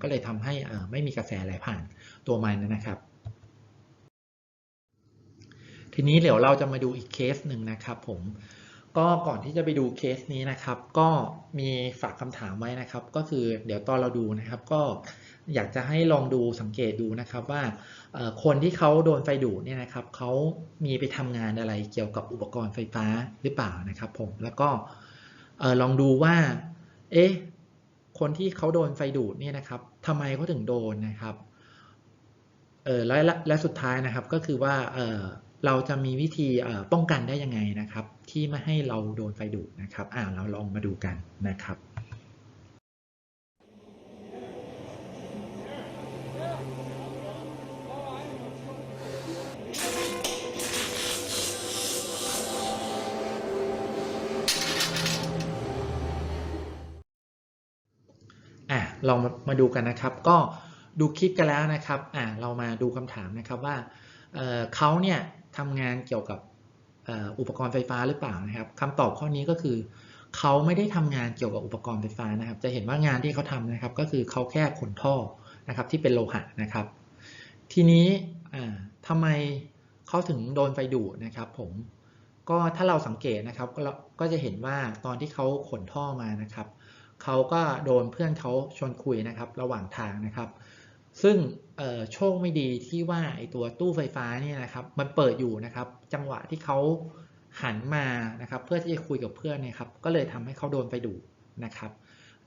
ก็เลยทำให้ไม่มีกระแสไหลผ่านตัวมันนะครับทีนี้เดี๋ยวเราจะมาดูอีกเคสหนึ่งนะครับผมก็ก่อนที่จะไปดูเคสนี้นะครับก็มีฝากคำถามไว้นะครับก็คือเดี๋ยวตอนเราดูนะครับก็อยากจะให้ลองดูสังเกตดูนะครับว่าคนที่เขาโดนไฟดูดเนี่ยนะครับเขามีไปทำงานอะไรเกี่ยวกับอุปกรณ์ไฟฟ้าหรือเปล่านะครับผมแล้วก็ลองดูว่าเอ๊ะคนที่เขาโดนไฟดูดเนี่ยนะครับทำไมเขาถึงโดนนะครับและสุดท้ายนะครับก็คือว่าเราจะมีวิธีป้องกันได้ยังไงนะครับที่ไม่ให้เราโดนไฟดูดนะครับเราลองมาดูกันนะครับลองมาดูกันนะครับก็ดูคลิปกันแล้วนะครับเรามาดูคำถามนะครับว่าเขาเนี่ยทำงานเกี่ยวกับอุปกรณ์ไฟฟ้าหรือเปล่านะครับคำตอบข้อนี้ก็คือเขาไม่ได้ทำงานเกี่ยวกับอุปกรณ์ไฟฟ้านะครับจะเห็นว่างานที่เขาทำนะครับก็คือเขาแค่ขนท่อนะครับที่เป็นโลหะนะครับทีนี้ทำไมเขาถึงโดนไฟดูดนะครับผมก็ถ้าเราสังเกตนะครับก็จะเห็นว่าตอนที่เขาขนท่อมานะครับเขาก็โดนเพื่อนเขาชวนคุยนะครับระหว่างทางนะครับซึ่งโชคไม่ดีที่ว่าไอตัวตู้ไฟฟ้าเนี่ยนะครับมันเปิดอยู่นะครับจังหวะที่เขาหันมานะครับเพื่อที่จะคุยกับเพื่อนเนี่ยครับก็เลยทำให้เขาโดนไฟดูดนะครับ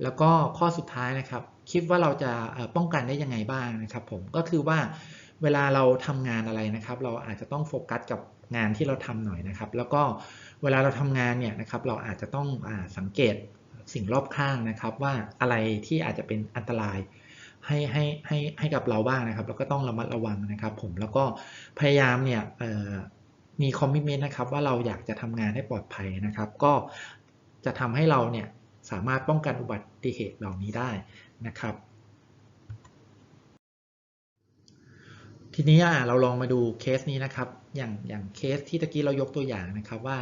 แล้วก็ข้อสุดท้ายนะครับคิดว่าเราจะป้องกันได้ยังไงบ้างนะครับผมก็คือว่าเวลาเราทำงานอะไรนะครับเราอาจจะต้องโฟกัสกับงานที่เราทำหน่อยนะครับแล้วก็เวลาเราทำงานเนี่ยนะครับเราอาจจะต้องสังเกตสิ่งรอบข้างนะครับว่าอะไรที่อาจจะเป็นอันตรายให้กับเราบ้างนะครับแล้วก็ต้องระมัดระวังนะครับผมแล้วก็พยายามเนี่ยมีคอมมิตเมนต์นะครับว่าเราอยากจะทำงานให้ปลอดภัยนะครับก็จะทำให้เราเนี่ยสามารถป้องกันอุบัติเหตุเหล่านี้ได้นะครับทีนี้เราลองมาดูเคสนี้นะครับอย่างเคสที่ตะกี้เรายกตัวอย่างนะครับว่า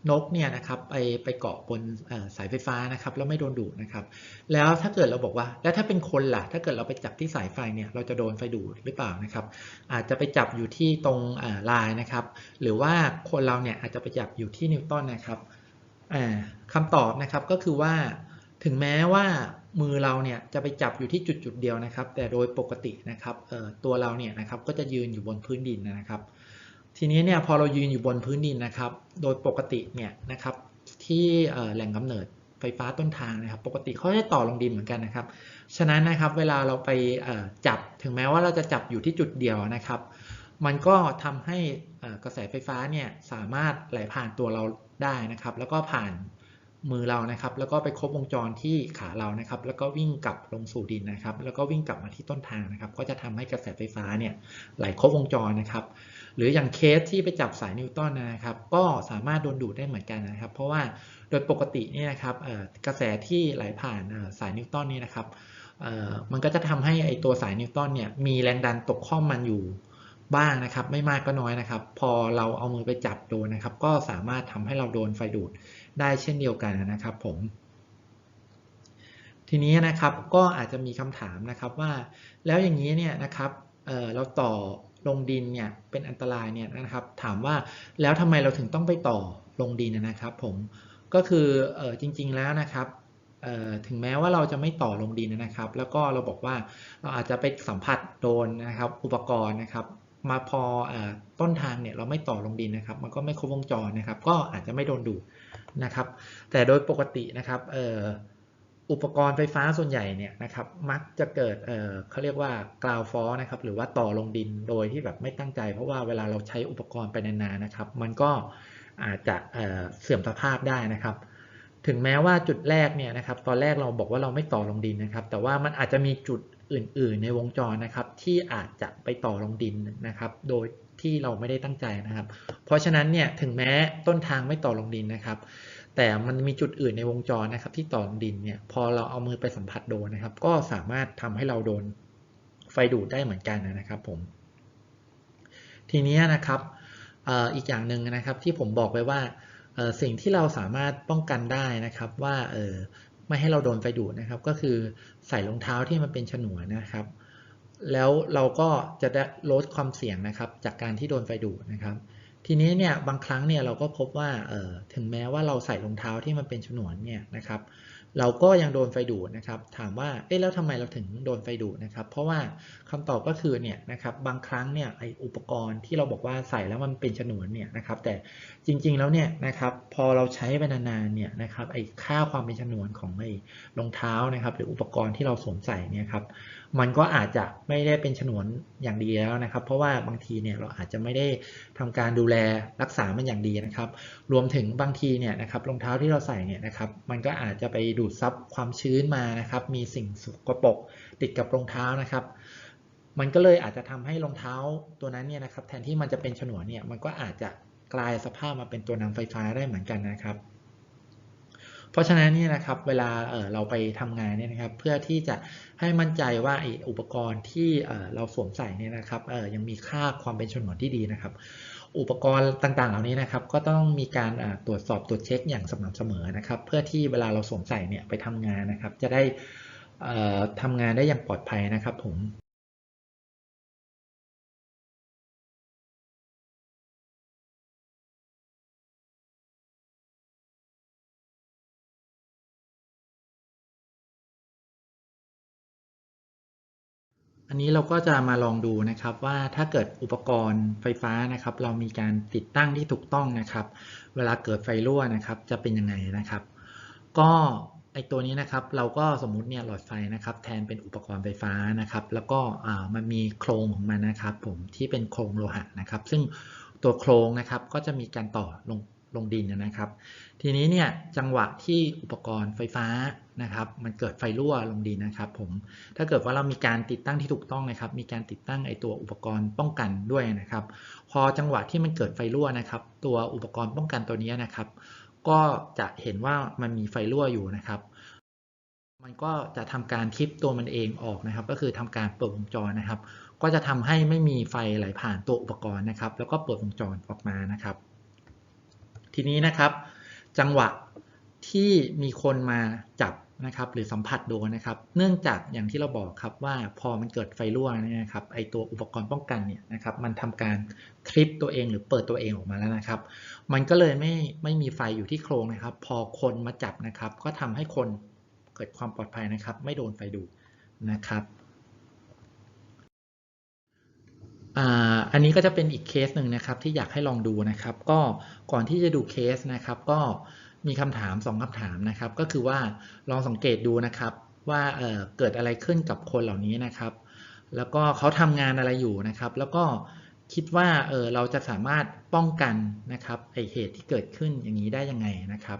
นกเนี่ยนะครับไปเกาะบนสายไฟฟ้านะครับแล้วไม่โดนดูดนะครับแล้วถ้าเกิดเราบอกว่าแล้วถ้าเป็นคนล่ะถ้าเกิดเราไปจับที่สายไฟเนี่ยเราจะโดนไฟดูดหรือเปล่านะครับอาจจะไปจับอยู่ที่ตรงลายนะครับหรือว่าคนเราเนี่ยอาจจะไปจับอยู่ที่นิวตันนะครับคำตอบนะครับก็คือว่าถึงแม้ว่ามือเราเนี่ยจะไปจับอยู่ที่จุดเดียวนะครับแต่โดยปกตินะครับตัวเราเนี่ยนะครับก็จะยืนอยู่บนพื้นดินนะครับทีนี้เนี่ยพอเรายืนอยู่บนพื้นดินนะครับโดยปกติเนี่ยนะครับที่แหล่งกำเนิดไฟฟ้าต้นทางนะครับปกติเขาจะต่อลงดินเหมือนกันนะครับฉะนั้นนะครับเวลาเราไปจับถึงแม้ว่าเราจะจับอยู่ที่จุดเดียวนะครับมันก็ทำให้กระแสไฟฟ้าเนี่ยสามารถไหลผ่านตัวเราได้นะครับแล้วก็ผ่านมือเรานะครับแล้วก็ไปครบวงจรที่ขาเรานะครับแล้วก็วิ่งกลับลงสู่ดินนะครับแล้วก็วิ่งกลับมาที่ต้นทางนะครับก็จะทำให้กระแสไฟฟ้าเนี่ยไหลครบวงจรนะครับหรืออย่างเคสที่ไปจับสายนิวตันนะครับก็สามารถโดนดูดได้เหมือนกันนะครับเพราะว่าโดยปกติเนี่ยนะครับกระแสที่ไหลผ่านสายนิวตันนี่นะครับมันก็จะทำให้ไอตัวสายนิวตันเนี่ยมีแรงดันตกข้อมมันอยู่บ้างนะครับไม่มากก็น้อยนะครับพอเราเอามือไปจับโดนนะครับก็สามารถทำให้เราโดนไฟดูดได้เช่นเดียวกันนะครับผมทีนี้นะครับก็อาจจะมีคำถามนะครับว่าแล้วอย่างนี้เนี่ยนะครับเราต่อลงดินเนี่ยเป็นอันตรายเนี่ยนะครับถามว่าแล้วทำไมเราถึงต้องไปต่อลงดินนะครับผมก็คือจริงๆแล้วนะครับถึงแม้ว่าเราจะไม่ต่อลงดินนะครับแล้วก็เราบอกว่าเราอาจจะไปสัมผัสโดนนะครับอุปกรณ์นะครับมาพอต้นทางเนี่ยเราไม่ต่อลงดินนะครับมันก็ไม่ครบวงจรนะครับก็อาจจะไม่โดนดูดนะครับแต่โดยปกตินะครับอุปกรณ์ไฟฟ้าส่วนใหญ่เนี่ยนะครับมักจะเกิดเขาเรียกว่ากราวฟอลนะครับหรือว่าต่อลงดินโดยที่แบบไม่ตั้งใจเพราะว่าเวลาเราใช้อุปกรณ์ไปนานๆนะครับมันก็อาจจะเสื่อมสภาพได้นะครับถึงแม้ว่าจุดแรกเนี่ยนะครับตอนแรกเราบอกว่าเราไม่ต่อลงดินนะครับแต่ว่ามันอาจจะมีจุดอื่นๆในวงจรนะครับที่อาจจะไปต่อลงดินนะครับโดยที่เราไม่ได้ตั้งใจนะครับเพราะฉะนั้นเนี่ยถึงแม้ต้นทางไม่ต่อลงดินนะครับแต่มันมีจุดอื่นในวงจรนะครับที่ต่อลงดินเนี่ยพอเราเอามือไปสัมผัสโดนนะครับก็สามารถทำให้เราโดนไฟดูดได้เหมือนกันนะครับผมทีนี้นะครับอีกอย่างหนึ่งนะครับที่ผมบอกไปว่าสิ่งที่เราสามารถป้องกันได้นะครับว่า ไม่ให้เราโดนไฟดูดนะครับก็คือใส่รองเท้าที่มันเป็นฉนวนนะครับแล้วเราก็จะได้ลดความเสี่ยงนะครับจากการที่โดนไฟดูดนะครับทีนี้เนี่ยบางครั้งเนี่ยเราก็พบว่าถึงแม้ว่าเราใส่รองเท้าที่มันเป็นฉนวนเนี่ยนะครับเราก็ยังโดนไฟดูดนะครับถามว่าแล้วทำไมเราถึงโดนไฟดูดนะครับเพราะว่าคำตอบก็คือเนี่ยนะครับบางครั้งเนี่ยไออุปกรณ์ที่เราบอกว่าใส่แล้วมันเป็นฉนวนเนี่ยนะครับแต่จริงๆแล้วเนี่ยนะครับพอเราใช้ไปนานๆเนี่ยนะครับไอค่าความเป็นฉนวนของไอรองเท้านะครับหรืออุปกรณ์ที่เราสวมใส่เนี่ยครับมันก็อาจจะไม่ได้เป็นฉนวนอย่างดีแล้วนะครับเพราะว่าบางทีเนี่ยเราอาจจะไม่ได้ทำการดูแลรักษามันอย่างดีนะครับรวมถึงบางทีเนี่ยนะครับรองเท้าที่เราใส่เนี่ยนะครับมันก็อาจจะไปดูดซับความชื้นมานะครับมีสิ่งสกปรกติดกับรองเท้านะครับมันก็เลยอาจจะทำให้รองเท้าตัวนั้นเนี่ยนะครับแทนที่มันจะเป็นฉนวนเนี่ยมันก็อาจจะกลายสภาพมาเป็นตัวนำไฟฟ้าได้เหมือนกันนะครับเพราะฉะนั้นเนี่ยนะครับเวลาเราไปทำงานเนี่ยนะครับเพื่อที่จะให้มั่นใจว่าอุปกรณ์ที่เราสวมใส่เนี่ยนะครับยังมีค่าความเป็นฉนวนที่ดีนะครับอุปกรณ์ต่างๆเหล่านี้นะครับก็ต้องมีการตรวจสอบตรวจเช็คอย่างสม่ำเสมอนะครับเพื่อที่เวลาเราสวมใส่เนี่ยไปทำงานนะครับจะได้ทำงานได้อย่างปลอดภัยนะครับผม อันนี้เราก็จะมาลองดูนะครับว่าถ้าเกิดอุปกรณ์ไฟฟ้านะครับเรามีการติดตั้งที่ถูกต้องนะครับเวลาเกิดไฟรั่วนะครับจะเป็นยังไงนะครับก็ไอตัวนี้นะครับเราก็สมมุติเนี่ยหลอดไฟนะครับแทนเป็นอุปกรณ์ไฟฟ้านะครับแล้วก็มันมีโครงของมันนะครับผมที่เป็นโครงโลหะนะครับซึ่งตัวโครงนะครับก็จะมีการต่อลงดินนะครับทีนี้เนี่ยจังหวะที่อุปกรณ์ไฟฟ้านะครับมันเกิดไฟรั่วลงดินนะครับผม ถ้าเกิดว่าเรามีการติดตั้งที่ถูกต้องนะครับมีการติดตั้งไอตัวอุปกรณ์ป้องกันด้วยนะครับพอจังหวะที่มันเกิดไฟรั่วนะครับตัวอุปกรณ์ป้องกันตัวนี้นะครับก็จะเห็นว่ามันมีไฟรั่วอยู่นะครับมันก็จะทำการทิปตัวมันเองออกนะครับก็คือทำการเปิดวงจรนะครับก็จะทำให้ไม่มีไฟไหลผ่านตัวอุปกรณ์นะครับแล้วก็เปิดวงจรออกมานะครับ ทีนี้นะครับจังหวะที่มีคนมาจับนะครับหรือสัมผัสโดนนะครับเนื่องจากอย่างที่เราบอกครับว่าพอมันเกิดไฟรั่วเนี่ยนะครับไอตัวอุปกรณ์ป้องกันเนี่ยนะครับมันทำการคลิปตัวเองหรือเปิดตัวเองออกมาแล้วนะครับมันก็เลยไม่มีไฟอยู่ที่โครงนะครับพอคนมาจับนะครับก็ทำให้คนเกิดความปลอดภัยนะครับไม่โดนไฟดูดนะครับ อันนี้ก็จะเป็นอีกเคสหนึ่งนะครับที่อยากให้ลองดูนะครับก็ก่อนที่จะดูเคสนะครับก็มีคำถาม2คำถามนะครับก็คือว่าลองสังเกตดูนะครับว่าเกิดอะไรขึ้นกับคนเหล่านี้นะครับแล้วก็เขาทำงานอะไรอยู่นะครับแล้วก็คิดว่าเราจะสามารถป้องกันนะครับไอเหตุที่เกิดขึ้นอย่างนี้ได้ยังไงนะครับ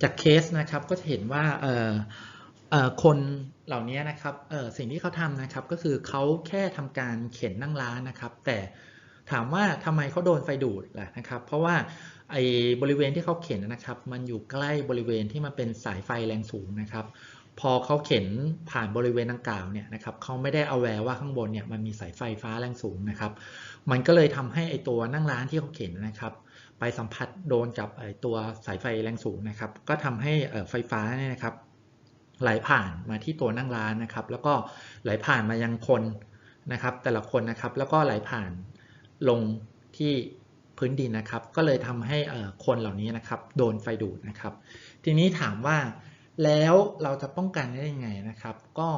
จากเคสนะครับก็จะเห็นว่าคนเหล่านี้นะครับสิ่งที่เขาทำนะครับก็คือเขาแค่ทำการเข็นนั่งร้านนะครับแต่ถามว่าทำไมเขาโดนไฟดูดล่ะนะครับเพราะว่าไอ้บริเวณที่เขาเข็นนะครับมันอยู่ใกล้บริเวณที่มันเป็นสายไฟแรงสูงนะครับพอเขาเข็นผ่านบริเวณดังกล่าวเนี่ยนะครับเขาไม่ได้เอาแวร์ว่าข้างบนเนี่ยมันมีสายไฟฟ้าแรงสูงนะครับมันก็เลยทำให้ไอ้ตัวนั่งร้านที่เขาเข็นนะครับไปสัมผัสโดนกับตัวสายไฟแรงสูงนะครับก็ทำให้ไฟฟ้าเนี่ยนะครับไหลผ่านมาที่ตัวนั่งร้านนะครับแล้วก็ไหลผ่านมายังคนนะครับแต่ละคนนะครับแล้วก็ไหลผ่านลงที่พื้นดินนะครับก็เลยทำให้คนเหล่านี้นะครับโดนไฟดูดนะครับทีนี้ถามว่าแล้วเราจะป้องกันได้ยังไงนะครับก็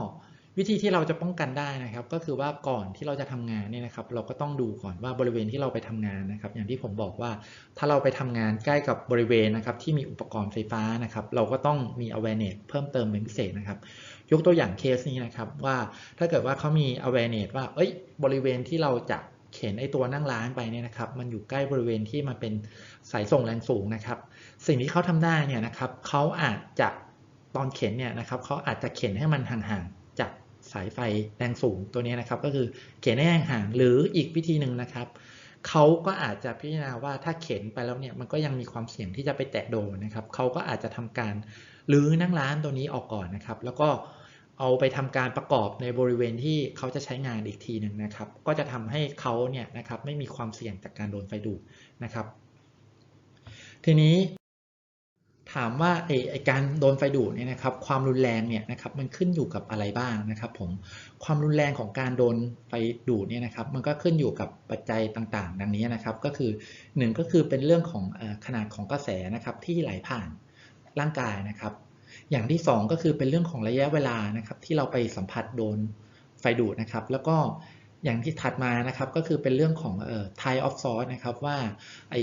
วิธีที่เราจะป้องกันได้นะครับก็คือว่าก่อนที่เราจะทำงานเนี่ยนะครับเราก็ต้องดูก่อนว่าบริเวณที่เราไปทำงานนะครับอย่างที่ผมบอกว่าถ้าเราไปทำงานใกล้กับบริเวณนะครับที่มีอุปกรณ์ไฟฟ้านะครับเราก็ต้องมี awareness เพิ่มเติมเป็นพิเศษนะครับยกตัวอย่างเคสนี้นะครับว่าถ้าเกิดว่าเขามี awareness ว่าบริเวณที่เราจะเข็นไอตัวนั่งร้านไปเนี่ยนะครับมันอยู่ใกล้บริเวณที่มันเป็นสายส่งแรงสูงนะครับสิ่งที่เขาทำได้เนี่ยนะครับเขาอาจจะตอนเข็นเนี่ยนะครับเขาอาจจะเข็นให้มันห่างๆจาก สายไฟแรงสูงตัวนี้นะครับก็คือเข็นให้ห่างๆหรืออีกวิธีหนึ่งนะครับเขาก็อาจจะพิจารณาว่าถ้าเข็นไปแล้วเนี่ยมันก็ยังมีความเสี่ยงที่จะไปแตะโดนนะครับเขาก็อาจจะทำการรื้อนั่งร้านตัวนี้ออกก่อนนะครับแล้วก็เอาไปทำการประกอบในบริเวณที่เขาจะใช้งานอีกทีหนึ่งนะครับก็จะทำให้เขาเนี่ยนะครับไม่มีความเสี่ยงจากการโดนไฟดูดนะครับทีนี้ถามว่าไอการโดนไฟดูดเนี่ยนะครับความรุนแรงเนี่ยนะครับมันขึ้นอยู่กับอะไรบ้างนะครับผมความรุนแรงของการโดนไฟดูดเนี่ยนะครับมันก็ขึ้นอยู่กับปัจจัยต่างๆดังนี้นะครับก็คือ1ก็คือเป็นเรื่องของขนาดของกระแสนะครับที่ไหลผ่านร่างกายนะครับอย่างที่2ก็คือเป็นเรื่องของระยะเวลานะครับที่เราไปสัมผัสโดนไฟดูดนะครับแล้วก็อย่างที่ถัดมานะครับก็คือเป็นเรื่องของtype of source นะครับว่าไอ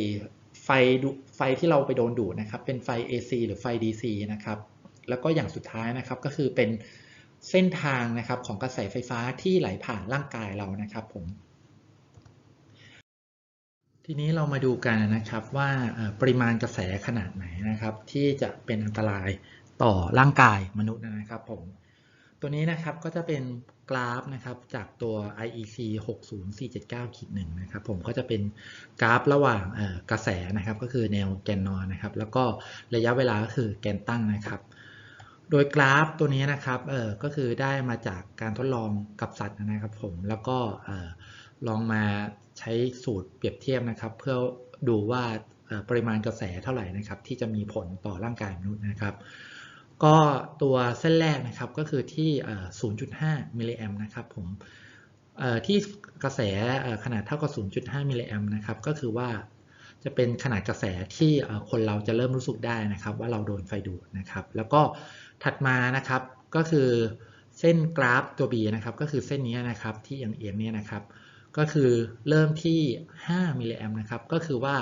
ไฟที่เราไปโดนดูดนะครับเป็นไฟ AC หรือไฟ DC นะครับแล้วก็อย่างสุดท้ายนะครับก็คือเป็นเส้นทางนะครับของกระแสไฟฟ้าที่ไหลผ่านร่างกายเรานะครับผมทีนี้เรามาดูกันนะครับว่าปริมาณกระแสขนาดไหนนะครับที่จะเป็นอันตรายต่อร่างกายมนุษย์นะครับผมตัวนี้นะครับก็จะเป็นกราฟนะครับจากตัว IEC 60479-1นะครับผมก็จะเป็นกราฟระหว่างกระแสนะครับก็คือแนวแกนนอนนะครับแล้วก็ระยะเวลาก็คือแกนตั้งนะครับโดยกราฟตัวนี้นะครับก็คือได้มาจากการทดลองกับสัตว์นะครับผมแล้วก็ลองมาใช้สูตรเปรียบเทียบนะครับเพื่อดูว่าปริมาณกระแสเท่าไหร่นะครับที่จะมีผลต่อร่างกายมนุษย์นะครับก็ตัวเส้นแรกนะครับก็คือที่ 0.5 มิลลิแอมป์นะครับผมที่กระแสขนาดเท่ากับ 0.5 มิลลิแอมป์นะครับก็คือว่าจะเป็นขนาดกระแสที่คนเราจะเริ่มรู้สึกได้นะครับว่าเราโดนไฟดูดนะครับแล้วก็ถัดมานะครับก็คือเส้นกราฟตัว B นะครับก็คือเส้นนี้นะครับที่เอียงๆเนี่ยนะครับก็คือเริ่มที่5มิลลิแอมป์นะครับก็คือว่า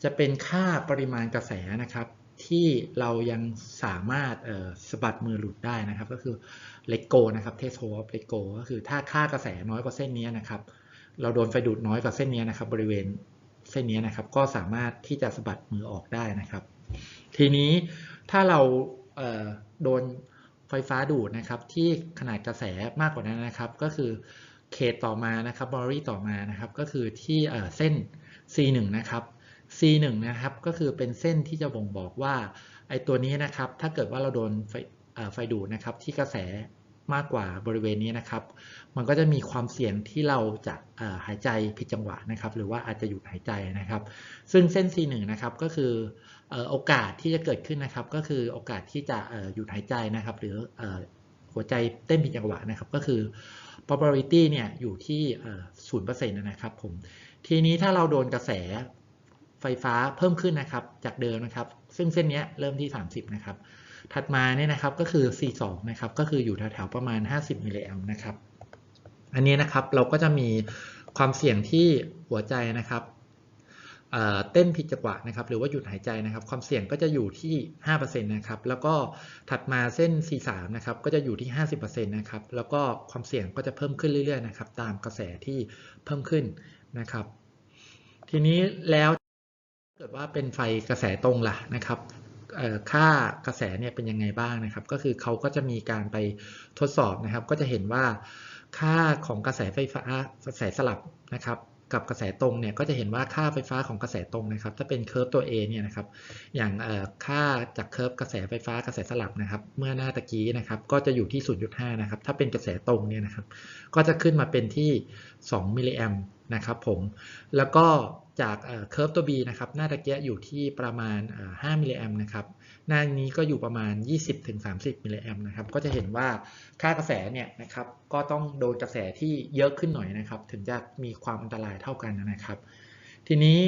จะเป็นค่าปริมาณกระแสนะครับที่เรายังสามารถสะบัดมือหลุดได้นะครับก็คือเลโกนะครับเทสโฮฟเลโกก็คือถ้าค่ากระแสน้อยกว่าเส้นนี้นะครับเราโดนไฟดูดน้อยกว่าเส้นนี้นะครับบริเวณเส้นนี้นะครับก็สามารถที่จะสะบัดมือออกได้นะครับทีนี้ถ้าเราโดนไฟฟ้าดูดนะครับที่ขนาดกระแสมากกว่านั้นนะครับก็คือเคสต่อมานะครับบอรี่ต่อมานะครับก็คือที่เส้น C1 นะครับ C1 นะครับก็คือเป็นเส้นที่จะบ่งบอกว่าไอ้ตัวนี้นะครับถ้าเกิดว่าเราโดนไฟดูดนะครับที่กระแสมากกว่าบริเวณนี้นะครับมันก็จะมีความเสี่ยงที่เราจะหายใจผิดจังหวะนะครับหรือว่าอาจจะหยุดหายใจนะครับซึ่งเส้น C1 นะครับก็คือโอกาสที่จะเกิดขึ้นนะครับก็คือโอกาสที่จะหยุดหายใจนะครับหรือหัวใจเต้นผิดจังหวะนะครับก็คือ probability เนี่ยอยู่ที่0%นะครับผมทีนี้ถ้าเราโดนกระแสไฟฟ้าเพิ่มขึ้นนะครับจากเดิมนะครับซึ่งเส้นนี้เริ่มที่30นะครับถัดมาเนี่ยนะครับก็คือ C2 นะครับก็คืออยู่แถวๆประมาณ50มิลลิแอมป์นะครับอันนี้นะครับเราก็จะมีความเสี่ยงที่หัวใจนะครับเต้นผิดจังหวะนะครับหรือว่าหยุดหายใจนะครับความเสี่ยงก็จะอยู่ที่ 5% นะครับแล้วก็ถัดมาเส้น C3 นะครับก็จะอยู่ที่ 50% นะครับแล้วก็ความเสี่ยงก็จะเพิ่มขึ้นเรื่อยๆนะครับตามกระแสที่เพิ่มขึ้นนะครับทีนี้แล้วเกิดว่าเป็นไฟกระแสตรงล่ะนะครับค่ากระแสเนี่ยเป็นยังไงบ้างนะครับก็คือเขาก็จะมีการไปทดสอบนะครับก็จะเห็นว่าค่าของกระแสไฟฟ้ากระแสสลับนะครับกับกระแสตรงเนี่ยก็จะเห็นว่าค่าไฟฟ้าของกระแสตรงนะครับถ้าเป็นเคอร์ฟตัว A เนี่ยนะครับอย่างค่าจากเคอร์ฟกระแสไฟฟ้ากระแสสลับนะครับเมื่อหน้าตะกี้นะครับก็จะอยู่ที่ 0.5 นะครับถ้าเป็นกระแสตรงเนี่ยนะครับก็จะขึ้นมาเป็นที่2มิลลิแอมป์นะครับผมแล้วก็จากเคอร์ฟตัว B นะครับหน้าตะเกียอยู่ที่ประมาณ5มิลลิแอมป์นะครับหน้านี้ก็อยู่ประมาณ 20-30 มิลลิแอมป์นะครับก็จะเห็นว่าค่ากระแสเนี่ยนะครับก็ต้องโดนกระแสที่เยอะขึ้นหน่อยนะครับถึงจะมีความอันตรายเท่ากันนะครับทีนี้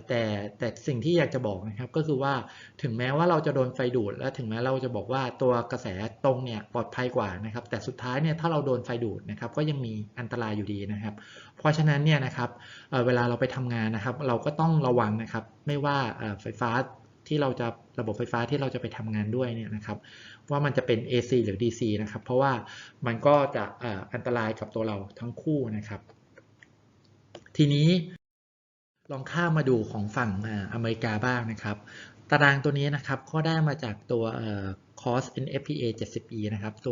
แต่สิ่งที่อยากจะบอกนะครับก็คือว่าถึงแม้ว่าเราจะโดนไฟดูดและถึงแม้เราจะบอกว่าตัวกระแสตรงเนี่ยปลอดภัยกว่านะครับแต่สุดท้ายเนี่ยถ้าเราโดนไฟดูดนะครับก็ยังมีอันตรายอยู่ดีนะครับเพราะฉะนั้นเนี่ยนะครับเวลาเราไปทำงานนะครับเราก็ต้องระวังนะครับไม่ว่าไฟฟ้าที่เราจะระบบไฟฟ้าที่เราจะไปทำงานด้วยเนี่ยนะครับว่ามันจะเป็น AC หรือ DC นะครับเพราะว่ามันก็จะอันตรายกับตัวเราทั้งคู่นะครับทีนี้ลองข้ามมาดูของฝั่งอเมริกาบ้างนะครับตารางตัวนี้นะครับก็ได้มาจากตัวคอร์ส NFPA 70E นะครับตัว